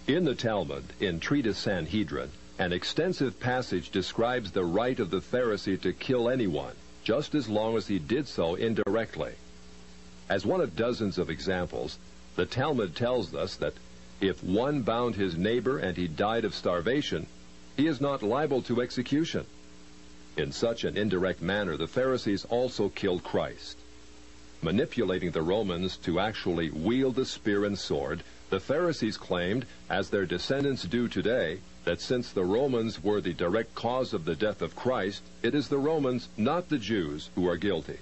In the Talmud, in Treatise Sanhedrin, an extensive passage describes the right of the Pharisee to kill anyone, just as long as he did so indirectly. As one of dozens of examples, the Talmud tells us that if one bound his neighbor and he died of starvation, he is not liable to execution. In such an indirect manner, the Pharisees also killed Christ. Manipulating the Romans to actually wield the spear and sword, the Pharisees claimed, as their descendants do today, that since the Romans were the direct cause of the death of Christ, it is the Romans, not the Jews, who are guilty.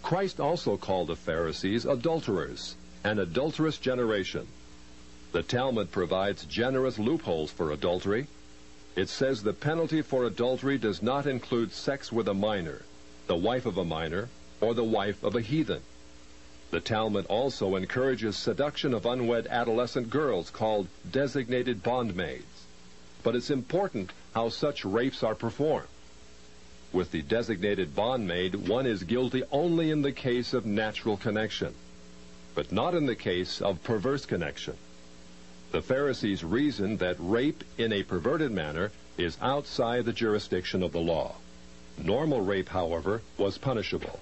Christ also called the Pharisees adulterers, an adulterous generation. The Talmud provides generous loopholes for adultery. It says the penalty for adultery does not include sex with a minor, the wife of a minor, or the wife of a heathen. The Talmud also encourages seduction of unwed adolescent girls called designated bondmaids. But it's important how such rapes are performed. With the designated bondmaid, one is guilty only in the case of natural connection, but not in the case of perverse connection. The Pharisees reasoned that rape in a perverted manner is outside the jurisdiction of the law. Normal rape, however, was punishable.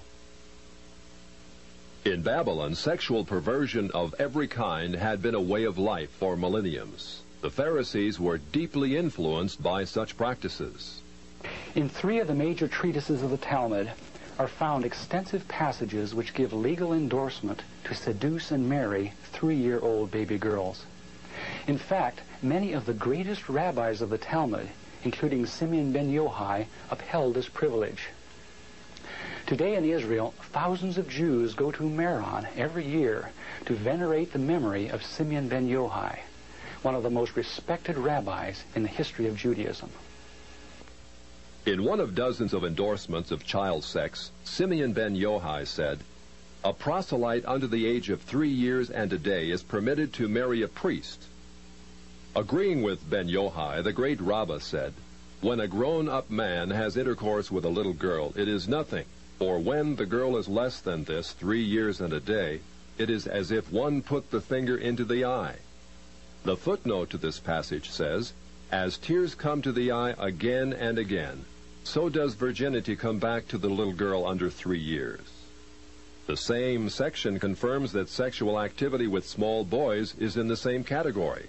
In Babylon, sexual perversion of every kind had been a way of life for millenniums. The Pharisees were deeply influenced by such practices. In 3 of the major treatises of the Talmud are found extensive passages which give legal endorsement to seduce and marry 3-year-old baby girls. In fact, many of the greatest rabbis of the Talmud, including Simeon ben Yochai, upheld this privilege. Today in Israel, thousands of Jews go to Meron every year to venerate the memory of Simeon ben Yochai, one of the most respected rabbis in the history of Judaism. In one of dozens of endorsements of child sex, Simeon ben Yochai said, "A proselyte under the age of 3 years and a day is permitted to marry a priest." Agreeing with ben Yochai, the great Rabbah said, "When a grown-up man has intercourse with a little girl, it is nothing, for when the girl is less than this, 3 years and a day, it is as if one put the finger into the eye." The footnote to this passage says, "As tears come to the eye again and again, so does virginity come back to the little girl under 3 years." The same section confirms that sexual activity with small boys is in the same category.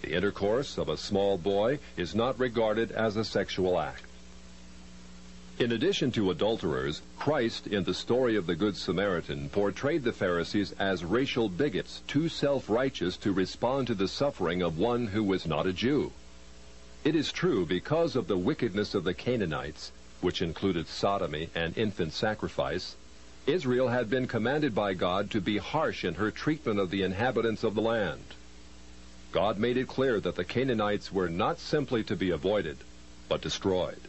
The intercourse of a small boy is not regarded as a sexual act. In addition to adulterers, Christ, in the story of the Good Samaritan, portrayed the Pharisees as racial bigots, too self-righteous to respond to the suffering of one who was not a Jew. It is true, because of the wickedness of the Canaanites, which included sodomy and infant sacrifice, Israel had been commanded by God to be harsh in her treatment of the inhabitants of the land. God made it clear that the Canaanites were not simply to be avoided, but destroyed.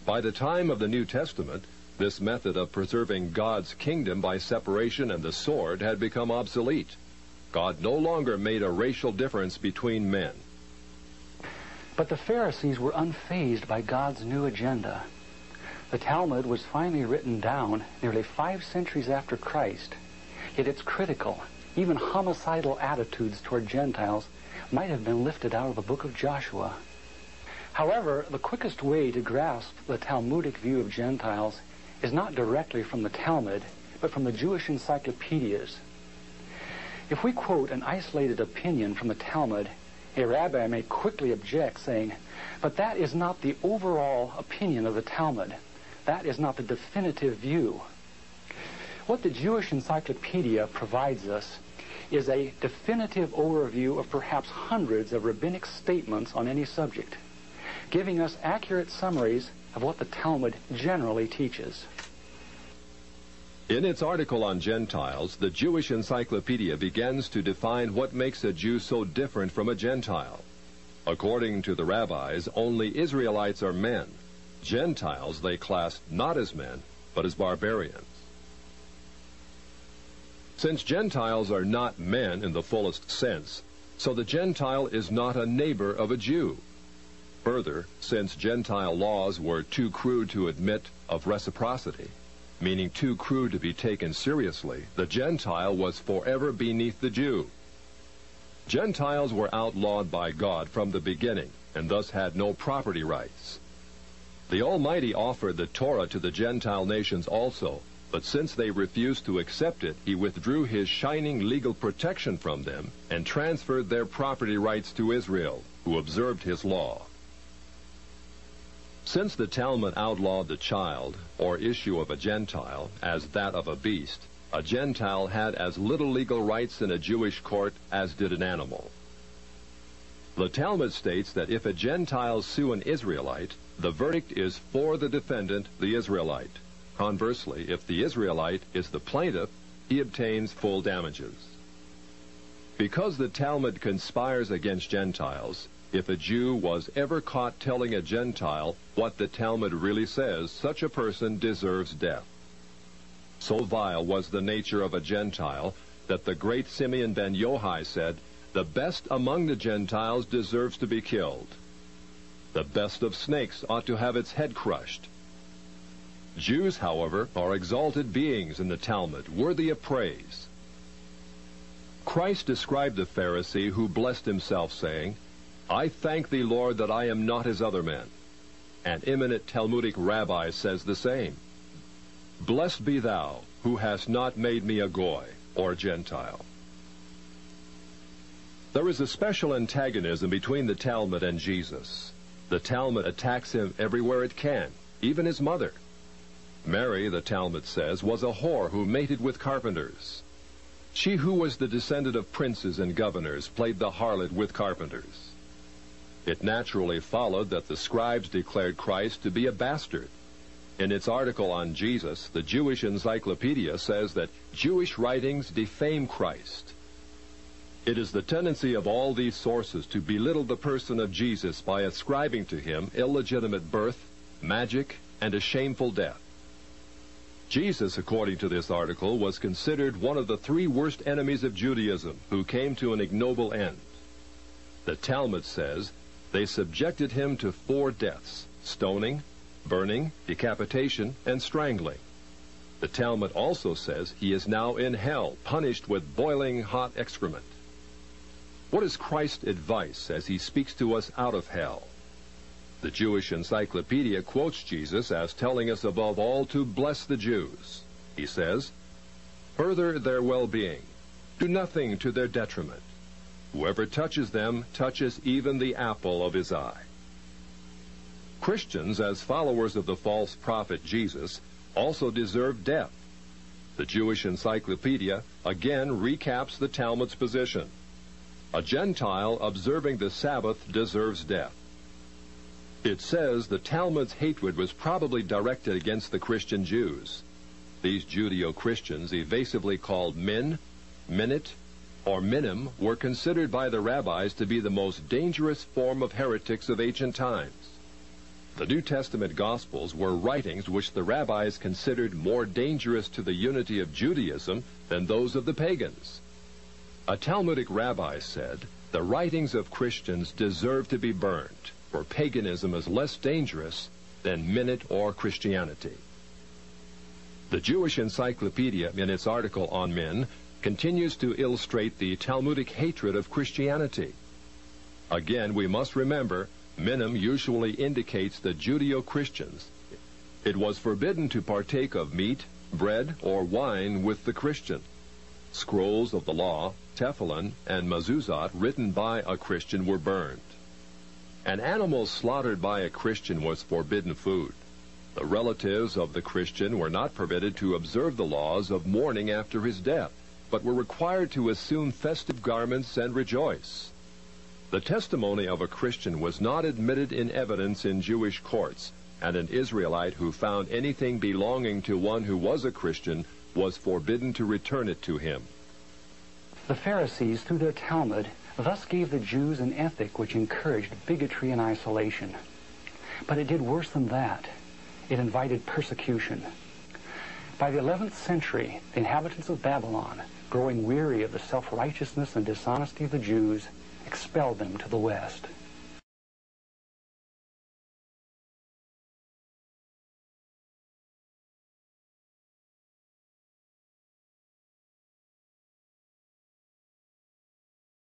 By the time of the New Testament, this method of preserving God's kingdom by separation and the sword had become obsolete. God no longer made a racial difference between men. But the Pharisees were unfazed by God's new agenda. The Talmud was finally written down nearly 5 centuries after Christ, yet its critical, even homicidal attitudes toward Gentiles might have been lifted out of the book of Joshua. However, the quickest way to grasp the Talmudic view of Gentiles is not directly from the Talmud, but from the Jewish encyclopedias. If we quote an isolated opinion from the Talmud, a rabbi may quickly object, saying, "But that is not the overall opinion of the Talmud. That is not the definitive view." What the Jewish encyclopedia provides us is a definitive overview of perhaps hundreds of rabbinic statements on any subject, giving us accurate summaries of what the Talmud generally teaches. In its article on Gentiles, the Jewish Encyclopedia begins to define what makes a Jew so different from a Gentile. According to the rabbis, only Israelites are men. Gentiles they classed not as men, but as barbarians. Since Gentiles are not men in the fullest sense, so the Gentile is not a neighbor of a Jew. Further, since Gentile laws were too crude to admit of reciprocity, meaning too crude to be taken seriously, the Gentile was forever beneath the Jew. Gentiles were outlawed by God from the beginning, and thus had no property rights. The Almighty offered the Torah to the Gentile nations also, but since they refused to accept it, he withdrew his shining legal protection from them and transferred their property rights to Israel, who observed his law. Since the Talmud outlawed the child, or issue of a Gentile, as that of a beast, a Gentile had as little legal rights in a Jewish court as did an animal. The Talmud states that if a Gentile sue an Israelite, the verdict is for the defendant, the Israelite. Conversely, if the Israelite is the plaintiff, he obtains full damages. Because the Talmud conspires against Gentiles, if a Jew was ever caught telling a Gentile what the Talmud really says, such a person deserves death. So vile was the nature of a Gentile that the great Simeon ben Yohai said, "The best among the Gentiles deserves to be killed. The best of snakes ought to have its head crushed." Jews, however, are exalted beings in the Talmud, worthy of praise. Christ described the Pharisee who blessed himself, saying, "I thank thee, Lord, that I am not as other men." An eminent Talmudic rabbi says the same. "Blessed be thou, who hast not made me a Goy, or Gentile." There is a special antagonism between the Talmud and Jesus. The Talmud attacks him everywhere it can, even his mother. Mary, the Talmud says, was a whore who mated with carpenters. She who was the descendant of princes and governors played the harlot with carpenters. It naturally followed that the scribes declared Christ to be a bastard. In its article on Jesus, the Jewish Encyclopedia says that Jewish writings defame Christ. It is the tendency of all these sources to belittle the person of Jesus by ascribing to him illegitimate birth, magic, and a shameful death. Jesus, according to this article, was considered one of the three worst enemies of Judaism who came to an ignoble end. The Talmud says they subjected him to 4 deaths: stoning, burning, decapitation, and strangling. The Talmud also says he is now in hell, punished with boiling hot excrement. What is Christ's advice as he speaks to us out of hell? The Jewish Encyclopedia quotes Jesus as telling us above all to bless the Jews. He says, "Further their well-being. Do nothing to their detriment. Whoever touches them touches even the apple of his eye." Christians, as followers of the false prophet Jesus, also deserve death. The Jewish Encyclopedia again recaps the Talmud's position. A Gentile observing the Sabbath deserves death. It says the Talmud's hatred was probably directed against the Christian Jews. These Judeo-Christians, evasively called min, minute, or minim, were considered by the rabbis to be the most dangerous form of heretics of ancient times. The New Testament Gospels were writings which the rabbis considered more dangerous to the unity of Judaism than those of the pagans. A Talmudic rabbi said, "The writings of Christians deserve to be burned, for paganism is less dangerous than minute or Christianity." The Jewish Encyclopedia, in its article on men, continues to illustrate the Talmudic hatred of Christianity. Again, we must remember, minim usually indicates the Judeo-Christians. It was forbidden to partake of meat, bread, or wine with the Christian. Scrolls of the law, Tefillin, and Mezuzot written by a Christian were burned. An animal slaughtered by a Christian was forbidden food. The relatives of the Christian were not permitted to observe the laws of mourning after his death, but were required to assume festive garments and rejoice. The testimony of a Christian was not admitted in evidence in Jewish courts, and an Israelite who found anything belonging to one who was a Christian was forbidden to return it to him. The Pharisees, through their Talmud, thus gave the Jews an ethic which encouraged bigotry and isolation. But it did worse than that. It invited persecution. By the 11th century, the inhabitants of Babylon, growing weary of the self-righteousness and dishonesty of the Jews, expelled them to the west.